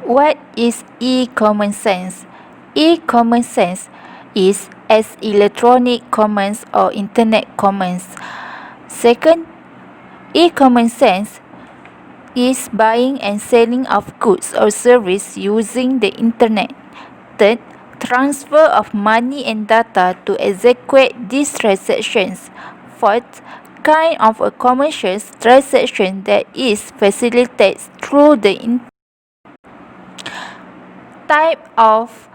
What is e-common sense? E-common sense is as electronic commerce or internet commerce. Second, e-common sense is buying and selling of goods or service using the internet. Third, transfer of money and data to execute these transactions. Fourth, kind of a commercial transaction that is facilitated through the type of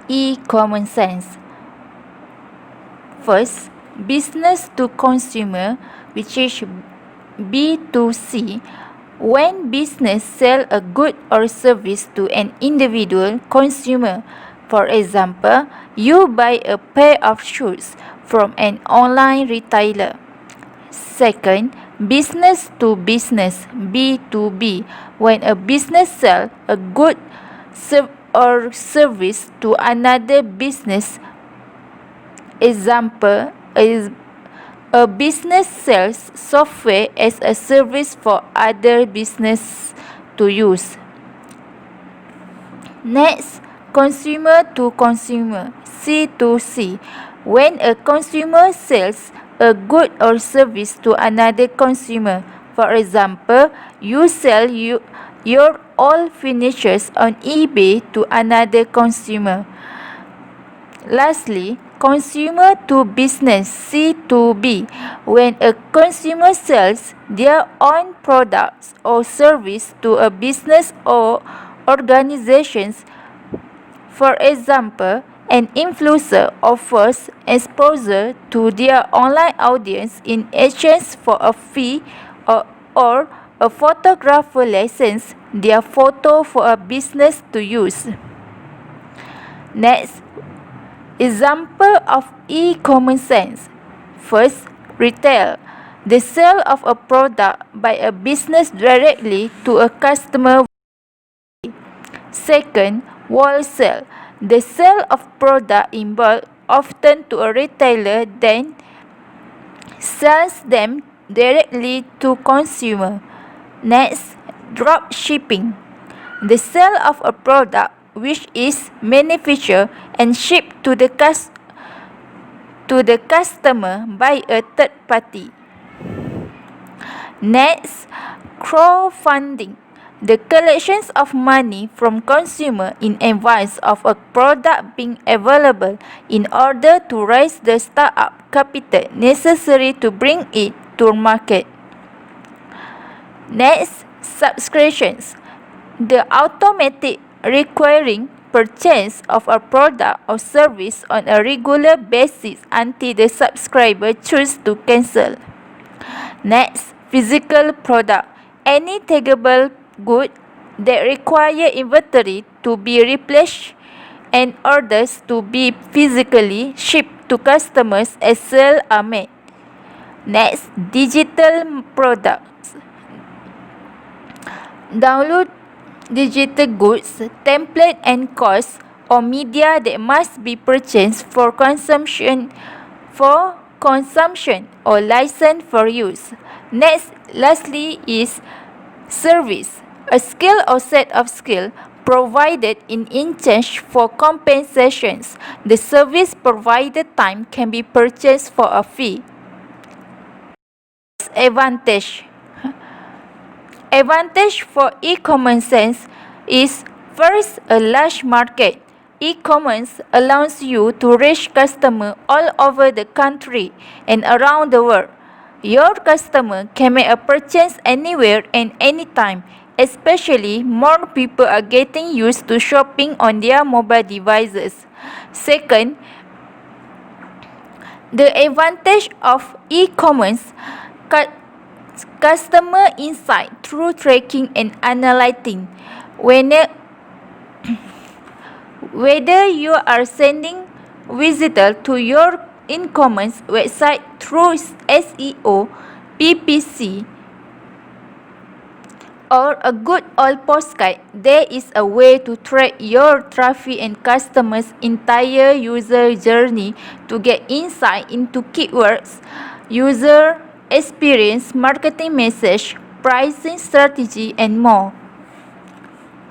e-common sense. First, business to consumer, which is B2C, when business sell a good or service to an individual consumer. For example, you buy a pair of shoes from an online retailer. Second, business to business, B2B, when a business sell a good or service to another business. Example is a business sells software as a service for other business to use. Next, consumer to consumer, C2C, when a consumer sells a good or service to another consumer. For example, you sell your old furnitures on eBay to another consumer. Lastly, consumer to business, C2B, when a consumer sells their own products or service to a business or organizations. For example, an influencer offers exposure to their online audience in exchange for a fee, or a photographer license their photo for a business to use. Next, example of e-common sense. First, retail, the sale of a product by a business directly to a customer. Second, wholesale, the sale of product in bulk, often to a retailer, then sells them directly to consumer. Next, drop shipping, the sale of a product which is manufactured and shipped to the customer by a third party. Next, crowdfunding, the collections of money from consumer in advance of a product being available in order to raise the startup capital necessary to bring it to market. Next, subscriptions, the automatic requiring purchase of a product or service on a regular basis until the subscriber chooses to cancel. Next, physical product, any tangible good that require inventory to be replaced and orders to be physically shipped to customers as sales are made. Next, digital products, download digital goods, template and course or media that must be purchased for consumption or license for use. Next, lastly is service, a skill or set of skill provided in exchange for compensations. The service provided time can be purchased for a fee. Advantage for e-common sense is first, a large market. E-commerce allows you to reach customers all over the country and around the world. Your customer can make a purchase anywhere and anytime. Especially, more people are getting used to shopping on their mobile devices. Second, the advantage of e-commerce, customer insight through tracking and analyzing. Whether you are sending visitors to your e-commerce website through SEO, PPC, or a good old postcard, there is a way to track your traffic and customers' entire user journey to get insight into keywords, user experience, marketing message, pricing strategy, and more.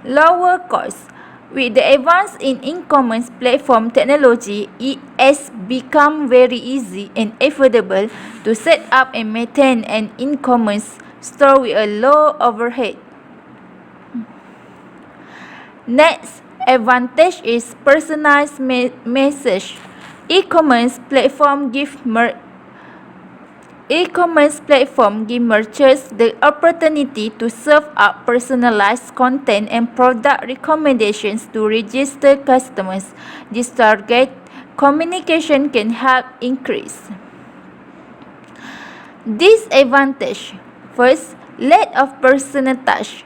Lower costs. With the advance in e-commerce platform technology, it has become very easy and affordable to set up and maintain an e-commerce store with a low overhead. Next advantage is personalized message. E-commerce platform give merchants the opportunity to serve up personalized content and product recommendations to registered customers. This target communication can help increase disadvantage. First, lack of personal touch.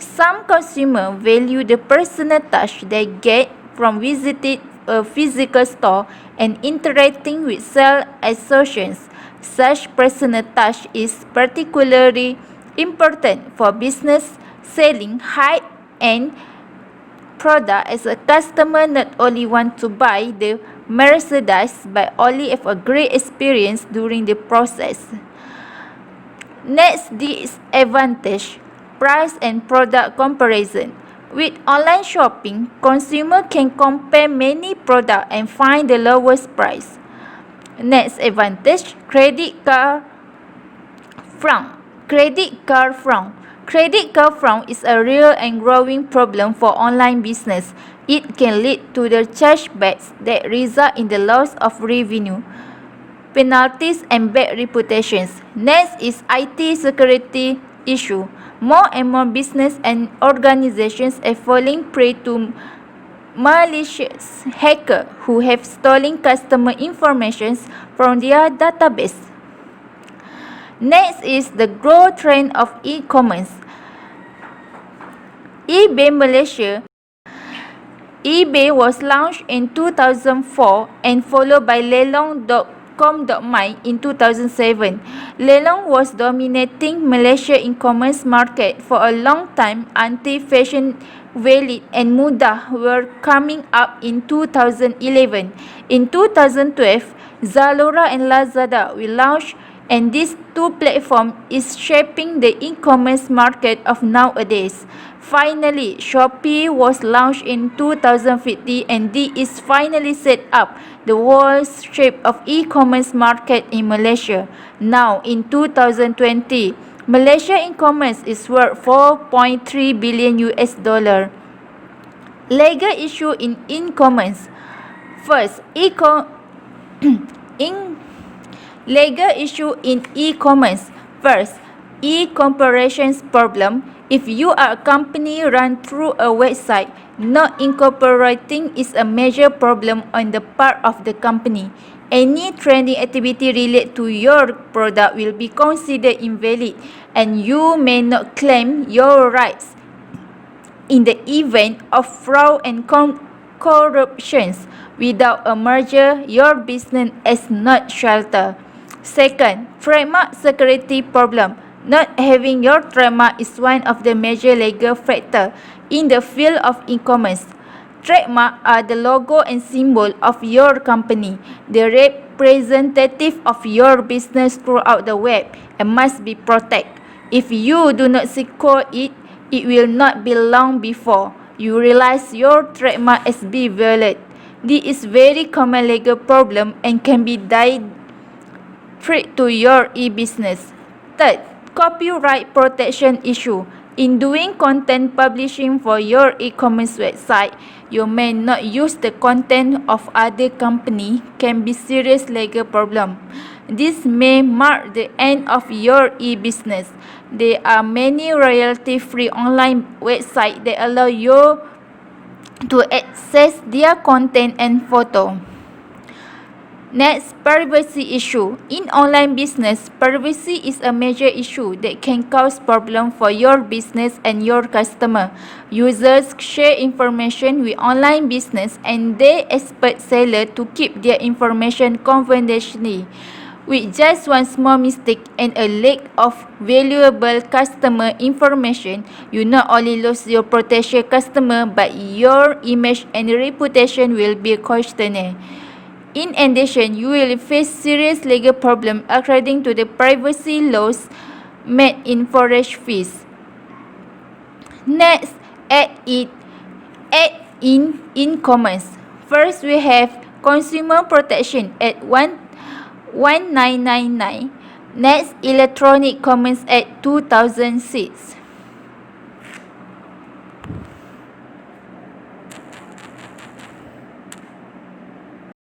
Some consumers value the personal touch they get from visiting a physical store and interacting with sales associates. Such personal touch is particularly important for business selling high-end product, as a customer not only want to buy the merchandise but only have a great experience during the process. Next disadvantage, price and product comparison. With online shopping, consumer can compare many products and find the lowest price. Next advantage, credit card fraud. Credit card fraud is a real and growing problem for online business. It can lead to the chargebacks that result in the loss of revenue, penalties and bad reputations. Next is IT security issue. More and more business and organizations are falling prey to malicious hackers who have stolen customer information from their database. Next is the growth trend of e-commerce. eBay Malaysia. eBay was launched in 2004 and followed by Lelong.com.my in 2007. Lelong was dominating Malaysia e-commerce market for a long time until Fashion Valid and Mudah were coming up in 2011. In 2012, Zalora and Lazada will launch, and these two platforms is shaping the e-commerce market of nowadays. Finally, Shopee was launched in 2015 and this is finally set up the world's shape of e-commerce market in Malaysia. Now, in 2020, Malaysia e-commerce is worth $4.3 billion. Legal issue in e-commerce. First, legal issue in e-commerce. First, e-corporations problem. If you are a company run through a website, not incorporating is a major problem on the part of the company. Any trading activity related to your product will be considered invalid and you may not claim your rights. In the event of fraud and corruption, without a merger, your business is not sheltered. Second, trademark security problem. Not having your trademark is one of the major legal factors in the field of e-commerce. Trademarks are the logo and symbol of your company, the representative of your business throughout the web, and must be protected. If you do not secure it, it will not be long before you realize your trademark is being violated. This is very common legal problem and can be direct to your e-business. Third, copyright protection issue. In doing content publishing for your e-commerce website, you may not use the content of other company, can be serious legal problem. This may mark the end of your e-business. There are many royalty-free online websites that allow you to access their content and photo. Next, privacy issue. In online business, privacy is a major issue that can cause problems for your business and your customer. Users share information with online business and they expect sellers to keep their information confidentially. With just one small mistake and a lack of valuable customer information, you not only lose your potential customer but your image and reputation will be questioned. In addition, you will face serious legal problems according to the privacy laws made in forest fees. Next, add in comments. First, we have Consumer Protection at 1999. Next, Electronic Comments at 2006.